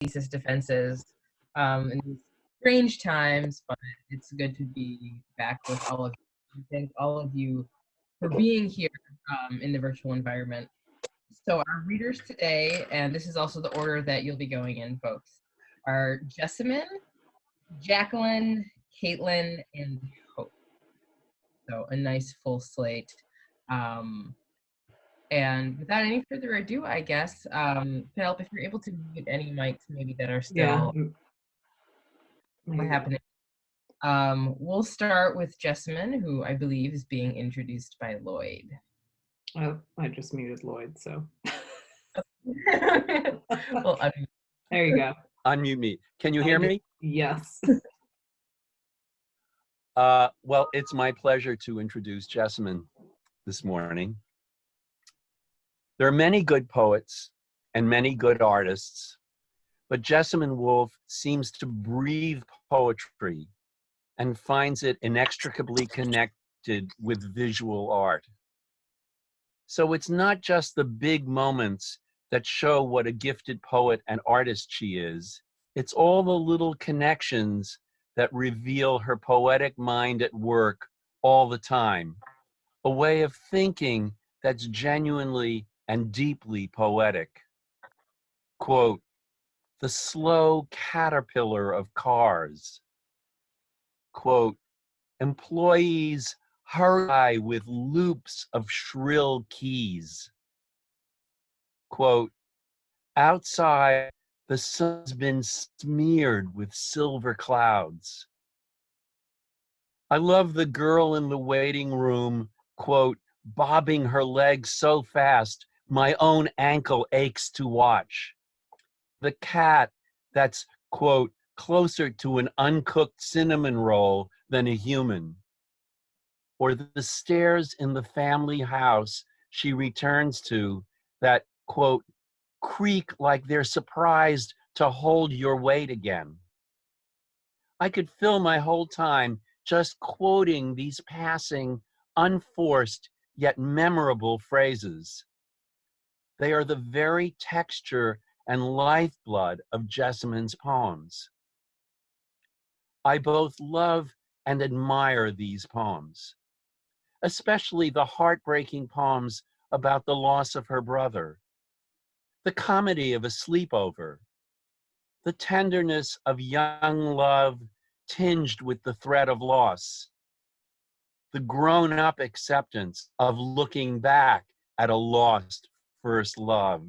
thesis defenses in these strange times, but it's good to be back with all of you. Thank all of you for being here in the virtual environment. So our readers today, and this is also the order that you'll be going in, folks, are Jessamyn, Jacqueline, Caitlin, and Hope. So a nice full slate. And without any further ado, I guess, Penelope, if you're able to mute any mics maybe that are still happening. We'll start with Jessamyn, who I believe is being introduced by Lloyd. Oh, I just muted Lloyd, so. Well, there you go. Unmute me. Can you hear me? Yes. Well, it's my pleasure to introduce Jessamyn this morning. There are many good poets and many good artists, but Jessamyn Wolff seems to breathe poetry and finds it inextricably connected with visual art. So it's not just the big moments that show what a gifted poet and artist she is. It's all the little connections that reveal her poetic mind at work all the time, a way of thinking that's genuinely and deeply poetic. Quote, the slow caterpillar of cars. Quote, employees hurry with loops of shrill keys. Quote, outside, the sun's been smeared with silver clouds. I love the girl in the waiting room, quote, bobbing her legs so fast, my own ankle aches to watch. The cat that's, quote, closer to an uncooked cinnamon roll than a human. Or the stairs in the family house she returns to that, quote, creak like they're surprised to hold your weight again. I could fill my whole time just quoting these passing, unforced, yet memorable phrases. They are the very texture and lifeblood of Jessamyn's poems. I both love and admire these poems, especially the heartbreaking poems about the loss of her brother, the comedy of a sleepover, the tenderness of young love tinged with the threat of loss, the grown-up acceptance of looking back at a lost first love,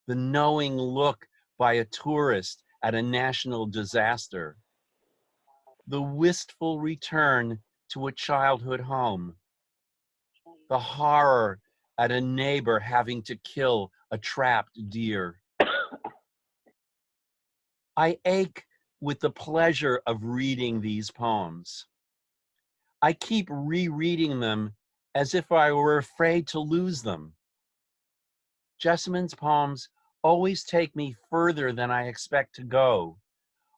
the knowing look by a tourist at a national disaster, the wistful return to a childhood home, the horror at a neighbor having to kill a trapped deer. I ache with the pleasure of reading these poems. I keep rereading them as if I were afraid to lose them. Jessamyn's poems always take me further than I expect to go,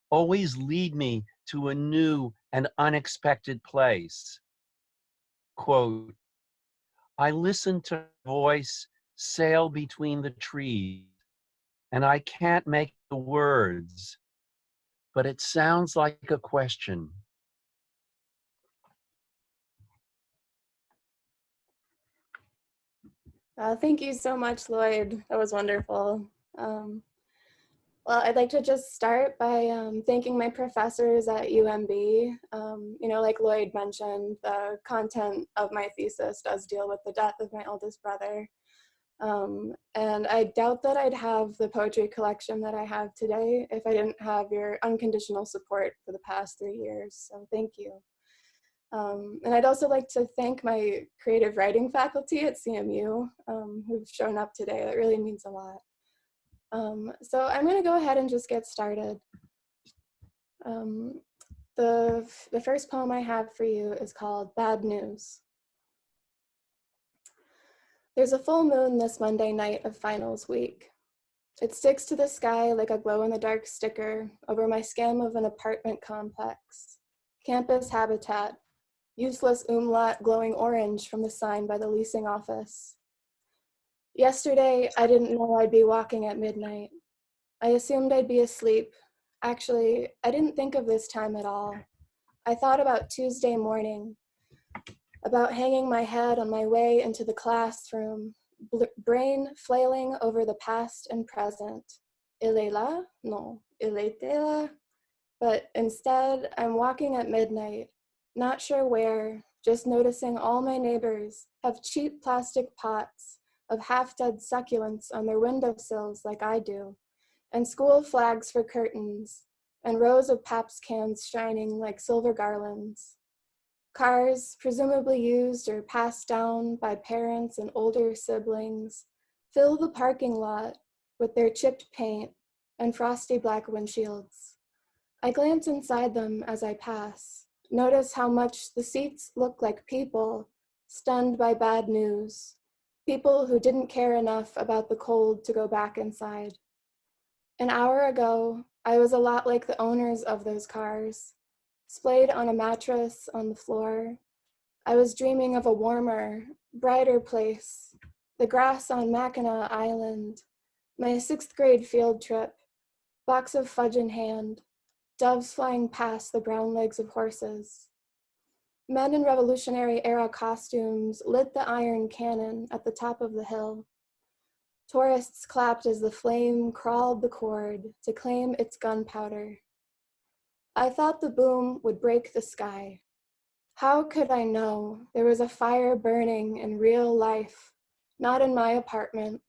always lead me to a new and unexpected place. Quote, I listen to her voice sail between the trees, and I can't make the words, but it sounds like a question. Thank you so much, Lloyd. That was wonderful. Well, I'd like to just start by thanking my professors at UMB. You know, like Lloyd mentioned, the content of my thesis does deal with the death of my eldest brother. And I doubt that I'd have the poetry collection that I have today if I didn't have your unconditional support for the past 3 years, so thank you. And I'd also like to thank my creative writing faculty at CMU who've shown up today. That really means a lot. So I'm going to go ahead and just get started. The first poem I have for you is called Bad News. There's a full moon this Monday night of finals week. It sticks to the sky like a glow-in-the-dark sticker over my scam of an apartment complex. Campus habitat, useless umlaut glowing orange from the sign by the leasing office. Yesterday, I didn't know I'd be walking at midnight. I assumed I'd be asleep. Actually, I didn't think of this time at all. I thought about Tuesday morning, about hanging my head on my way into the classroom, brain flailing over the past and present. Il est là? No, il était là. But instead, I'm walking at midnight, not sure where, just noticing all my neighbors have cheap plastic pots of half-dead succulents on their windowsills like I do, and school flags for curtains, and rows of Pabst cans shining like silver garlands. Cars, presumably used or passed down by parents and older siblings, fill the parking lot with their chipped paint and frosty black windshields. I glance inside them as I pass, notice how much the seats look like people stunned by bad news, people who didn't care enough about the cold to go back inside. An hour ago, I was a lot like the owners of those cars, splayed on a mattress on the floor. I was dreaming of a warmer, brighter place, the grass on Mackinac Island, my 6th grade field trip, box of fudge in hand, doves flying past the brown legs of horses. Men in Revolutionary Era costumes lit the iron cannon at the top of the hill. Tourists clapped as the flame crawled the cord to claim its gunpowder. I thought the boom would break the sky. How could I know there was a fire burning in real life, not in my apartment,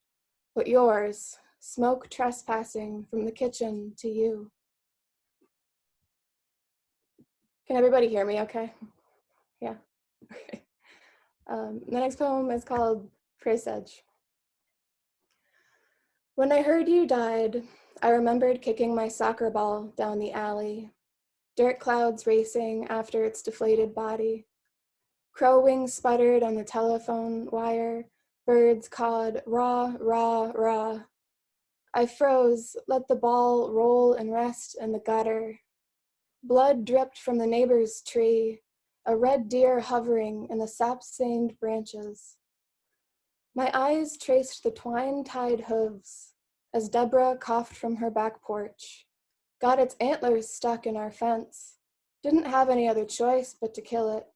but yours, smoke trespassing from the kitchen to you? Can everybody hear me okay? Yeah, okay. The next poem is called Presage. When I heard you died, I remembered kicking my soccer ball down the alley, dirt clouds racing after its deflated body. Crow wings sputtered on the telephone wire, birds cawed, rah, rah, rah. I froze, let the ball roll and rest in the gutter. Blood dripped from the neighbor's tree, a red deer hovering in the sap-stained branches. My eyes traced the twine-tied hooves as Deborah coughed from her back porch, got its antlers stuck in our fence, didn't have any other choice but to kill it.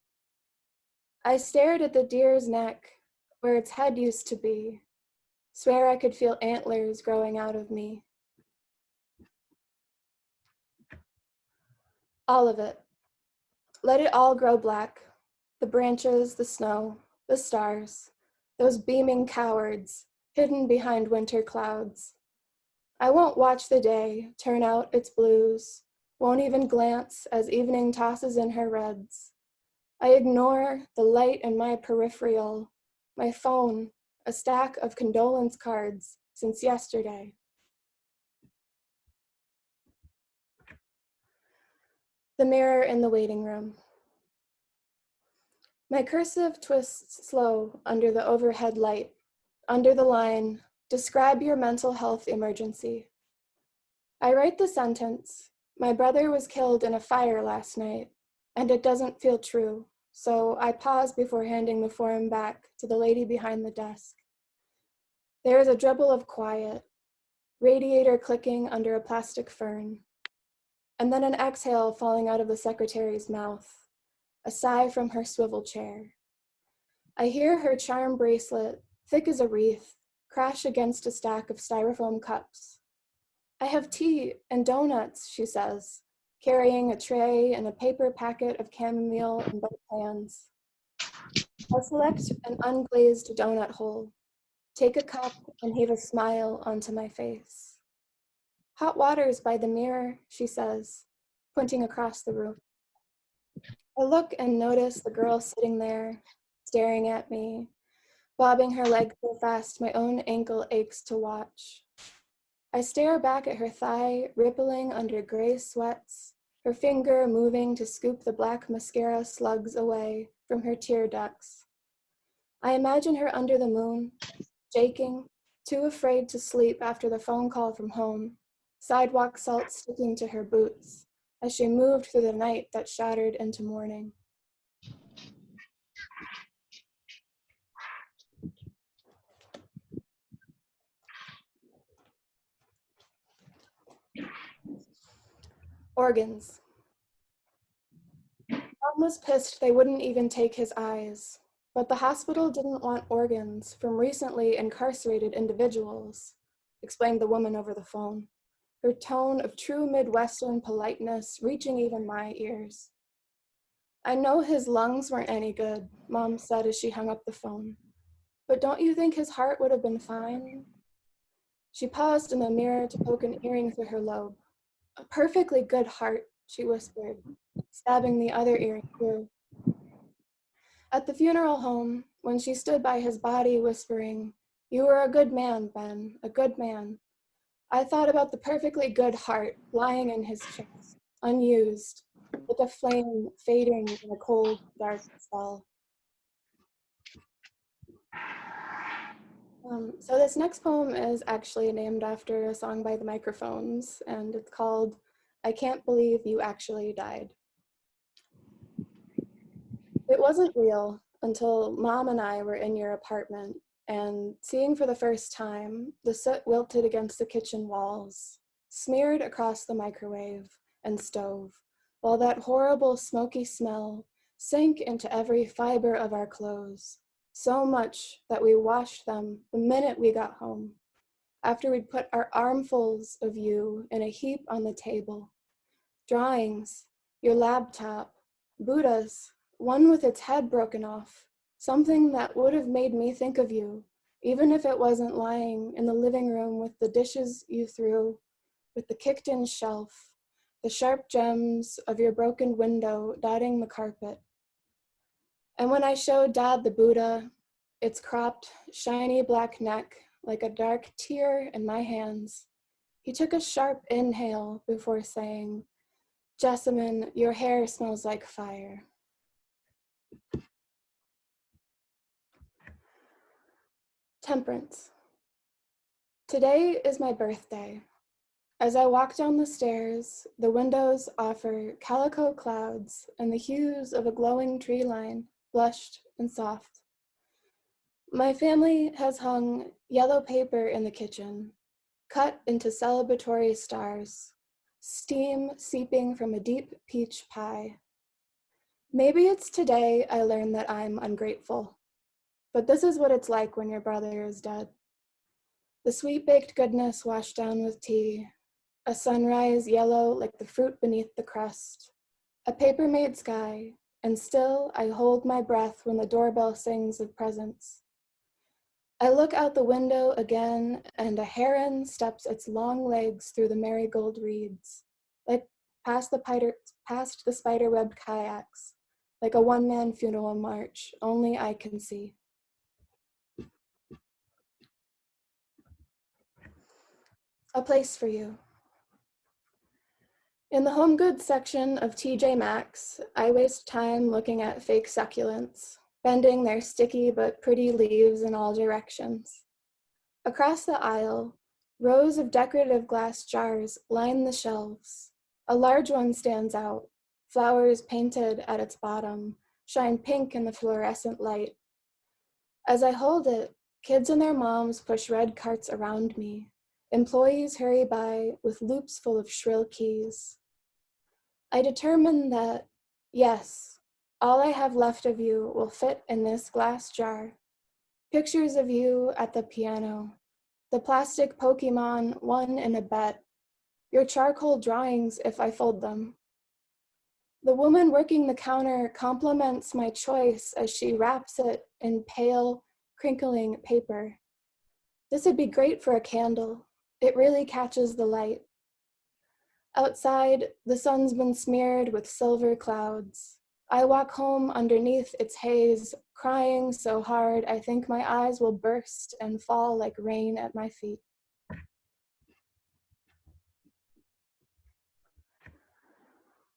I stared at the deer's neck, where its head used to be, swear I could feel antlers growing out of me. All of it. Let it all grow black. The branches, the snow, the stars, those beaming cowards hidden behind winter clouds. I won't watch the day turn out its blues, won't even glance as evening tosses in her reds. I ignore the light in my peripheral, my phone, a stack of condolence cards since yesterday. The mirror in the waiting room. My cursive twists slow under the overhead light, under the line, describe your mental health emergency. I write the sentence, my brother was killed in a fire last night, and it doesn't feel true, so I pause before handing the form back to the lady behind the desk. There is a dribble of quiet, radiator clicking under a plastic fern, and then an exhale falling out of the secretary's mouth, a sigh from her swivel chair. I hear her charm bracelet, thick as a wreath, crash against a stack of styrofoam cups. I have tea and donuts, she says, carrying a tray and a paper packet of chamomile in both hands. I select an unglazed donut hole, take a cup and heave a smile onto my face. Hot water's by the mirror, she says, pointing across the room. I look and notice the girl sitting there, staring at me, bobbing her leg so fast my own ankle aches to watch. I stare back at her thigh, rippling under gray sweats, her finger moving to scoop the black mascara slugs away from her tear ducts. I imagine her under the moon, shaking, too afraid to sleep after the phone call from home, sidewalk salt sticking to her boots, as she moved through the night that shattered into morning. Organs. Mom was pissed they wouldn't even take his eyes, but the hospital didn't want organs from recently incarcerated individuals, explained the woman over the phone, her tone of true Midwestern politeness reaching even my ears. I know his lungs weren't any good, Mom said as she hung up the phone, but don't you think his heart would have been fine? She paused in the mirror to poke an earring through her lobe. A perfectly good heart, she whispered, stabbing the other earring through. At the funeral home, when she stood by his body whispering, "You were a good man, Ben, a good man," I thought about the perfectly good heart lying in his chest, unused, like a flame fading in a cold, dark cell. So this next poem is actually named after a song by the Microphones, and it's called "I Can't Believe You Actually Died." It wasn't real until Mom and I were in your apartment and seeing for the first time the soot wilted against the kitchen walls, smeared across the microwave and stove, while that horrible smoky smell sank into every fiber of our clothes, so much that we washed them the minute we got home, after we'd put our armfuls of you in a heap on the table. Drawings, your laptop, Buddhas, one with its head broken off, something that would have made me think of you, even if it wasn't lying in the living room with the dishes you threw, with the kicked-in shelf, the sharp gems of your broken window dotting the carpet. And when I showed Dad the Buddha, its cropped, shiny black neck like a dark tear in my hands, he took a sharp inhale before saying, "Jessamyn, your hair smells like fire." Temperance. Today is my birthday. As I walk down the stairs, the windows offer calico clouds and the hues of a glowing tree line, blushed and soft. My family has hung yellow paper in the kitchen, cut into celebratory stars, steam seeping from a deep peach pie. Maybe it's today I learned that I'm ungrateful, but this is what it's like when your brother is dead. The sweet-baked goodness washed down with tea, a sunrise yellow like the fruit beneath the crust, a paper-made sky, and still I hold my breath when the doorbell sings of presents. I look out the window again, and a heron steps its long legs through the marigold reeds, like past the spider-webbed kayaks, like a one-man funeral march, only I can see. A place for you. In the HomeGoods section of TJ Maxx, I waste time looking at fake succulents, bending their sticky but pretty leaves in all directions. Across the aisle, rows of decorative glass jars line the shelves. A large one stands out, flowers painted at its bottom, shine pink in the fluorescent light. As I hold it, kids and their moms push red carts around me. Employees hurry by with loops full of shrill keys. I determine that, yes, all I have left of you will fit in this glass jar. Pictures of you at the piano, the plastic Pokemon won in a bet, your charcoal drawings if I fold them. The woman working the counter compliments my choice as she wraps it in pale, crinkling paper. This would be great for a candle. It really catches the light. Outside, the sun's been smeared with silver clouds. I walk home underneath its haze, crying so hard I think my eyes will burst and fall like rain at my feet.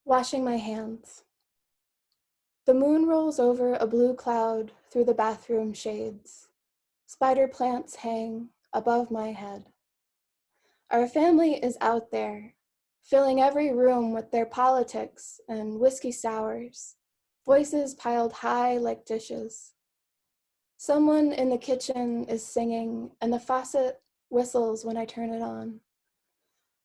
Washing my hands. The moon rolls over a blue cloud through the bathroom shades. Spider plants hang above my head. Our family is out there, filling every room with their politics and whiskey sours, voices piled high like dishes. Someone in the kitchen is singing, and the faucet whistles when I turn it on.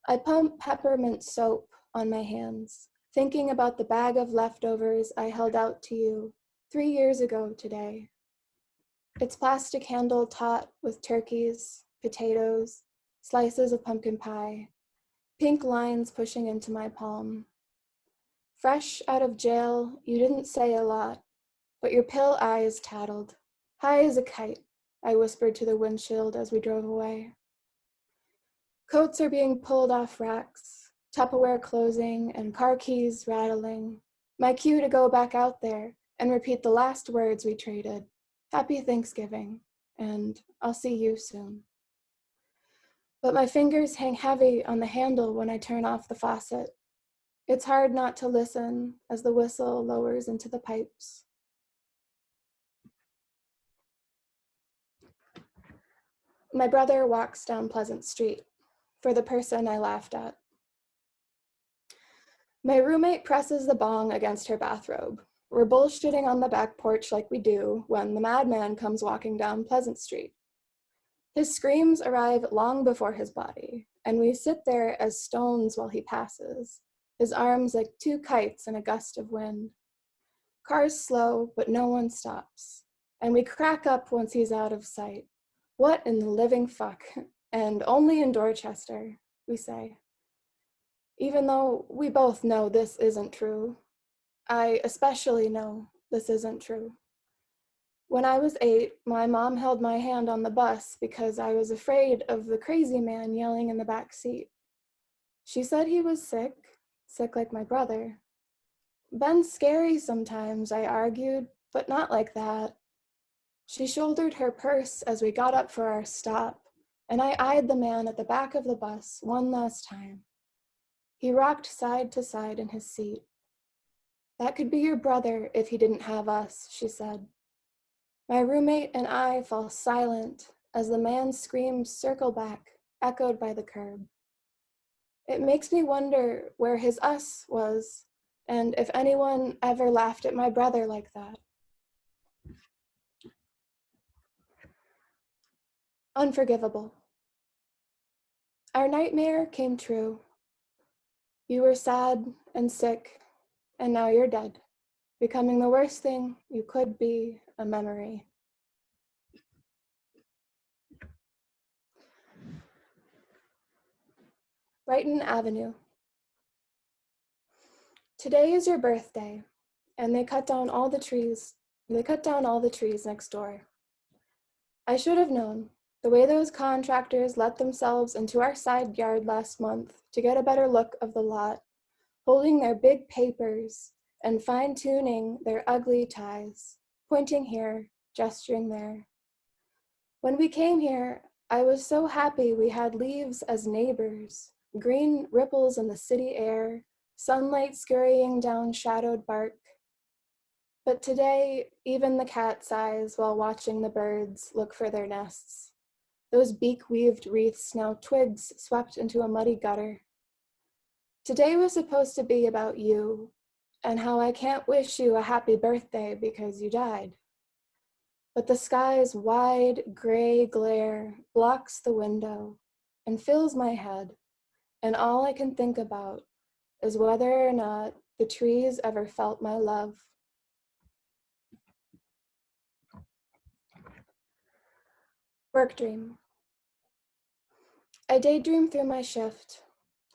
I pump peppermint soap on my hands, thinking about the bag of leftovers I held out to you 3 years ago today. Its plastic handle taut with turkeys, potatoes, slices of pumpkin pie, pink lines pushing into my palm. Fresh out of jail, you didn't say a lot, but your pill eyes tattled. High as a kite, I whispered to the windshield as we drove away. Coats are being pulled off racks, Tupperware closing and car keys rattling. My cue to go back out there and repeat the last words we traded. Happy Thanksgiving, and I'll see you soon. But my fingers hang heavy on the handle when I turn off the faucet. It's hard not to listen as the whistle lowers into the pipes. My brother walks down Pleasant Street for the person I laughed at. My roommate presses the bong against her bathrobe. We're bullshitting on the back porch like we do when the madman comes walking down Pleasant Street. His screams arrive long before his body, and we sit there as stones while he passes, his arms like two kites in a gust of wind. Cars slow, but no one stops, and we crack up once he's out of sight. What in the living fuck? And only in Dorchester, we say. Even though we both know this isn't true. I especially know this isn't true. When I was 8, my mom held my hand on the bus because I was afraid of the crazy man yelling in the back seat. She said he was sick like my brother. Ben's scary sometimes, I argued, but not like that. She shouldered her purse as we got up for our stop, and I eyed the man at the back of the bus one last time. He rocked side to side in his seat. That could be your brother if he didn't have us, she said. My roommate and I fall silent as the man's screams circle back, echoed by the curb. It makes me wonder where his us was, and if anyone ever laughed at my brother like that. Unforgivable. Our nightmare came true. You were sad and sick, and now you're dead, becoming the worst thing you could be, a memory. Brighton Avenue. Today is your birthday, and they cut down all the trees next door. I should have known. The way those contractors let themselves into our side yard last month to get a better look of the lot, holding their big papers and fine-tuning their ugly ties, pointing here, gesturing there. When we came here, I was so happy we had leaves as neighbors, green ripples in the city air, sunlight scurrying down shadowed bark. But today, even the cat sighs while watching the birds look for their nests. Those beak-weaved wreaths now twigs swept into a muddy gutter. Today was supposed to be about you, and how I can't wish you a happy birthday because you died. But the sky's wide gray glare blocks the window and fills my head, and all I can think about is whether or not the trees ever felt my love. Work dream. I daydream through my shift,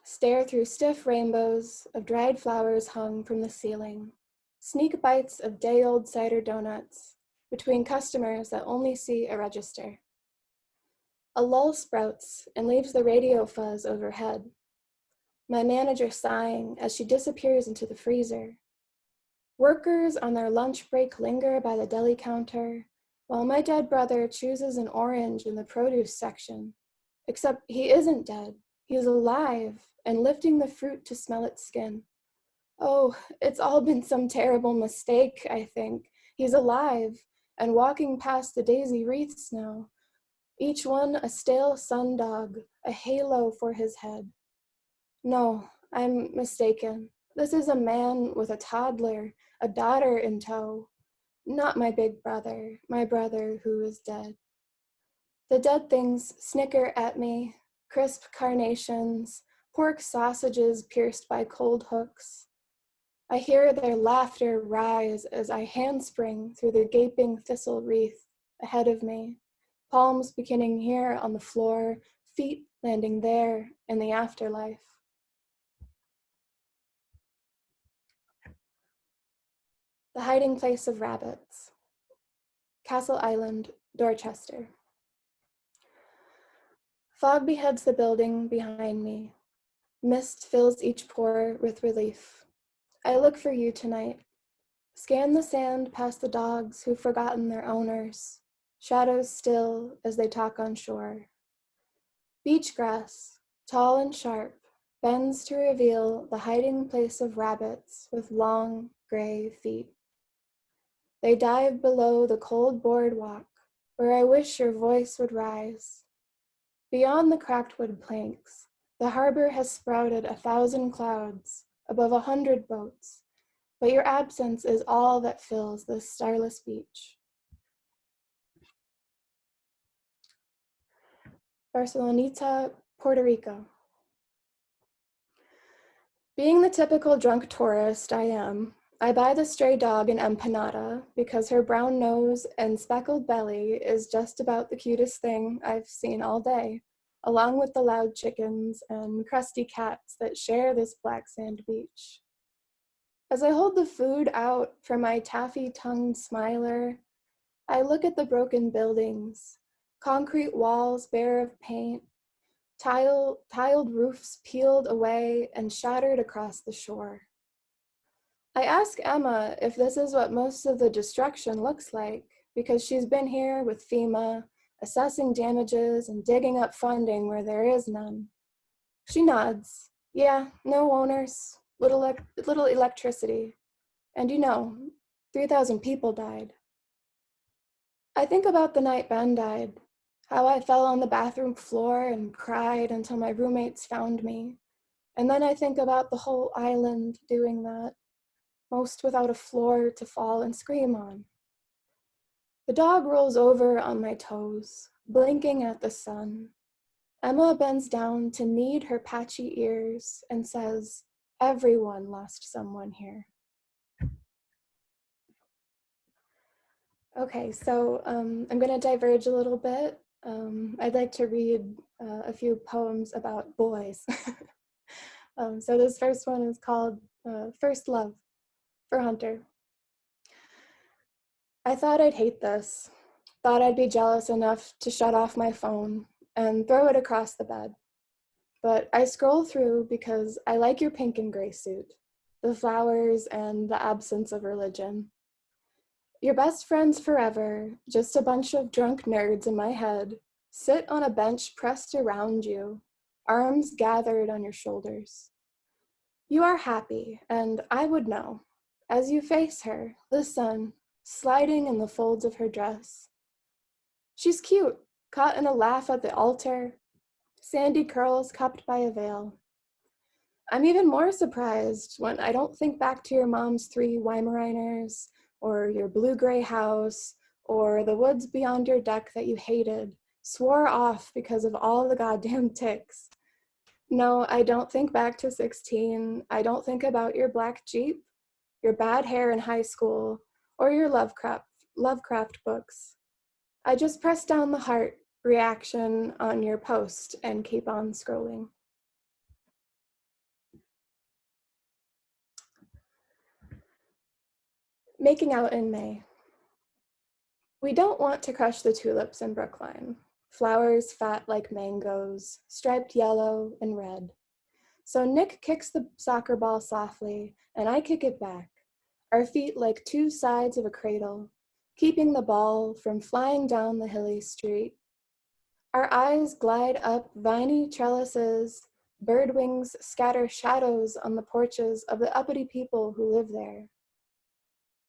stare through stiff rainbows of dried flowers hung from the ceiling, sneak bites of day-old cider donuts between customers that only see a register. A lull sprouts and leaves the radio fuzz overhead. My manager sighing as she disappears into the freezer. Workers on their lunch break linger by the deli counter, while my dead brother chooses an orange in the produce section. Except he isn't dead. He's alive and lifting the fruit to smell its skin. Oh, it's all been some terrible mistake, I think. He's alive and walking past the daisy wreaths now. Each one a stale sundog, a halo for his head. No, I'm mistaken. This is a man with a toddler, a daughter in tow. Not my big brother, my brother who is dead. The dead things snicker at me, crisp carnations, pork sausages pierced by cold hooks. I hear their laughter rise as I handspring through the gaping thistle wreath ahead of me, palms beginning here on the floor, feet landing there in the afterlife. The hiding place of rabbits. Castle Island, Dorchester. Fog beheads the building behind me. Mist fills each pore with relief. I look for you tonight. Scan the sand past the dogs who've forgotten their owners, shadows still as they talk on shore. Beach grass, tall and sharp, bends to reveal the hiding place of rabbits with long, gray feet. They dive below the cold boardwalk, where I wish your voice would rise. Beyond the cracked wood planks, the harbor has sprouted 1,000 clouds, above 100 boats, but your absence is all that fills this starless beach. Barceloneta, Puerto Rico. Being the typical drunk tourist I am, I buy the stray dog an empanada because her brown nose and speckled belly is just about the cutest thing I've seen all day, along with the loud chickens and crusty cats that share this black sand beach. As I hold the food out for my taffy-tongued smiler, I look at the broken buildings, concrete walls bare of paint, tiled roofs peeled away and shattered across the shore. I ask Emma if this is what most of the destruction looks like, because she's been here with FEMA, assessing damages and digging up funding where there is none. She nods. Yeah, no owners, little electricity. And 3,000 people died. I think about the night Ben died, how I fell on the bathroom floor and cried until my roommates found me. And then I think about the whole island doing that, most without a floor to fall and scream on. The dog rolls over on my toes, blinking at the sun. Emma bends down to knead her patchy ears and says, "Everyone lost someone here." Okay, so I'm going to diverge a little bit. I'd like to read a few poems about boys. So this first one is called First Love for Hunter. I thought I'd hate this, thought I'd be jealous enough to shut off my phone and throw it across the bed. But I scroll through because I like your pink and gray suit, the flowers and the absence of religion. Your best friends forever, just a bunch of drunk nerds in my head, sit on a bench pressed around you, arms gathered on your shoulders. You are happy, and I would know. As you face her, the sun, sliding in the folds of her dress. She's cute, caught in a laugh at the altar, sandy curls cupped by a veil. I'm even more surprised when I don't think back to your mom's 3 Weimaraners, or your blue-gray house, or the woods beyond your deck that you hated, swore off because of all the goddamn ticks. No, I don't think back to 16. I don't think about your black Jeep, your bad hair in high school, or your Lovecraft books. I just press down the heart reaction on your post and keep on scrolling. Making out in May. We don't want to crush the tulips in Brookline, flowers fat like mangoes, striped yellow and red. So Nick kicks the soccer ball softly, and I kick it back, our feet like 2 sides of a cradle, keeping the ball from flying down the hilly street. Our eyes glide up viney trellises, bird wings scatter shadows on the porches of the uppity people who live there.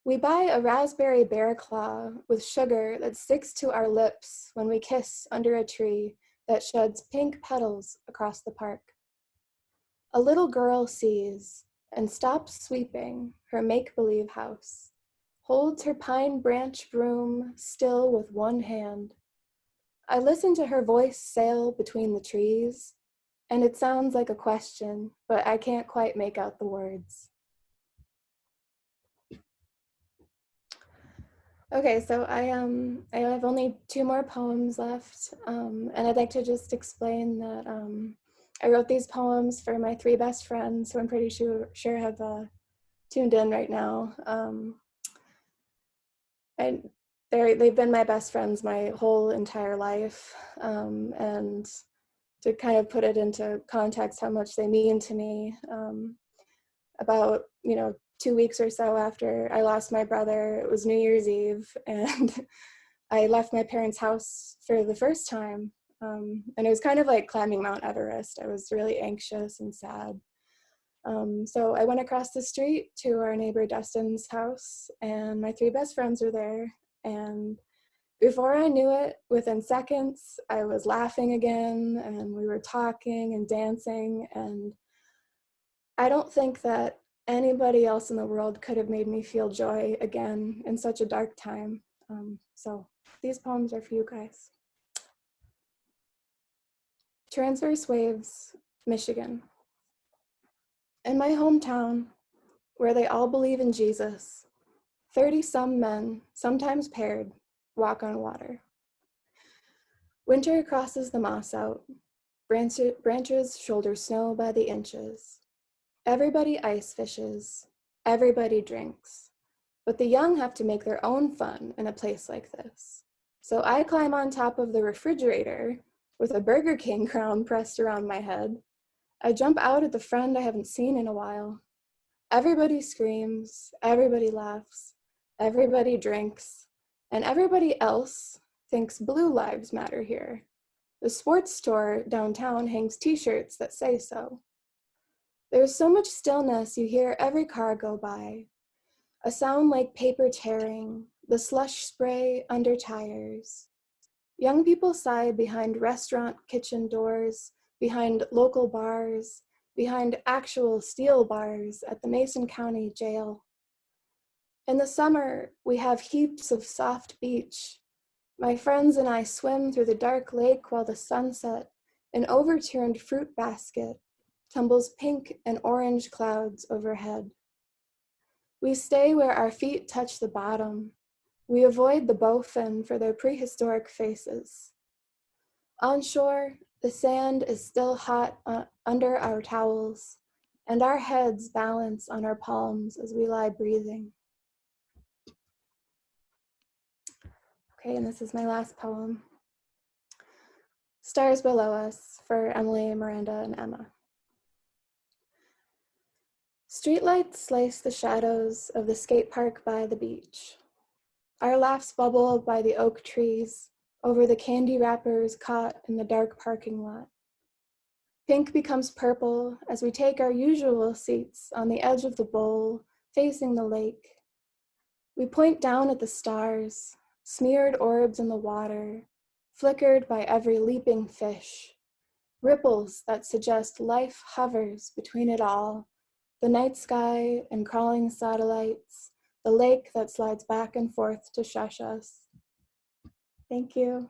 We buy a raspberry bear claw with sugar that sticks to our lips when we kiss under a tree that sheds pink petals across the park. A little girl sees and stops sweeping her make-believe house, holds her pine branch broom still with one hand. I listen to her voice sail between the trees, and it sounds like a question, but I can't quite make out the words. Okay, so I have only 2 more poems left, and I'd like to just explain that I wrote these poems for my 3 best friends, who I'm pretty sure have tuned in right now. And they've been my best friends my whole entire life, and to kind of put it into context how much they mean to me, about 2 weeks or so after I lost my brother, it was New Year's Eve, and I left my parents' house for the first time, and it was kind of like climbing Mount Everest. I was really anxious and sad. So I went across the street to our neighbor Dustin's house, and my 3 best friends were there. And before I knew it, within seconds, I was laughing again, and we were talking and dancing. And I don't think that anybody else in the world could have made me feel joy again in such a dark time. So these poems are for you guys. Transverse Waves, Michigan. In my hometown, where they all believe in Jesus, 30-some men, sometimes paired, walk on water. Winter crosses the moss out. Branches shoulder snow by the inches. Everybody ice fishes. Everybody drinks. But the young have to make their own fun in a place like this. So I climb on top of the refrigerator with a Burger King crown pressed around my head. I jump out at the friend I haven't seen in a while. Everybody screams, everybody laughs, everybody drinks, and everybody else thinks blue lives matter here. The sports store downtown hangs t-shirts that say so. There's so much stillness you hear every car go by. A sound like paper tearing, the slush spray under tires. Young people sigh behind restaurant kitchen doors, behind local bars, behind actual steel bars at the Mason County Jail. In the summer, we have heaps of soft beach. My friends and I swim through the dark lake while the sunset, an overturned fruit basket, tumbles pink and orange clouds overhead. We stay where our feet touch the bottom. We avoid the bowfin for their prehistoric faces. On shore, the sand is still hot under our towels, and our heads balance on our palms as we lie breathing. Okay, and this is my last poem. Stars Below Us, for Emily, Miranda, and Emma. Streetlights slice the shadows of the skate park by the beach. Our laughs bubble by the oak trees over the candy wrappers caught in the dark parking lot. Pink becomes purple as we take our usual seats on the edge of the bowl, facing the lake. We point down at the stars, smeared orbs in the water, flickered by every leaping fish, ripples that suggest life hovers between it all, the night sky and crawling satellites, the lake that slides back and forth to shush us. Thank you.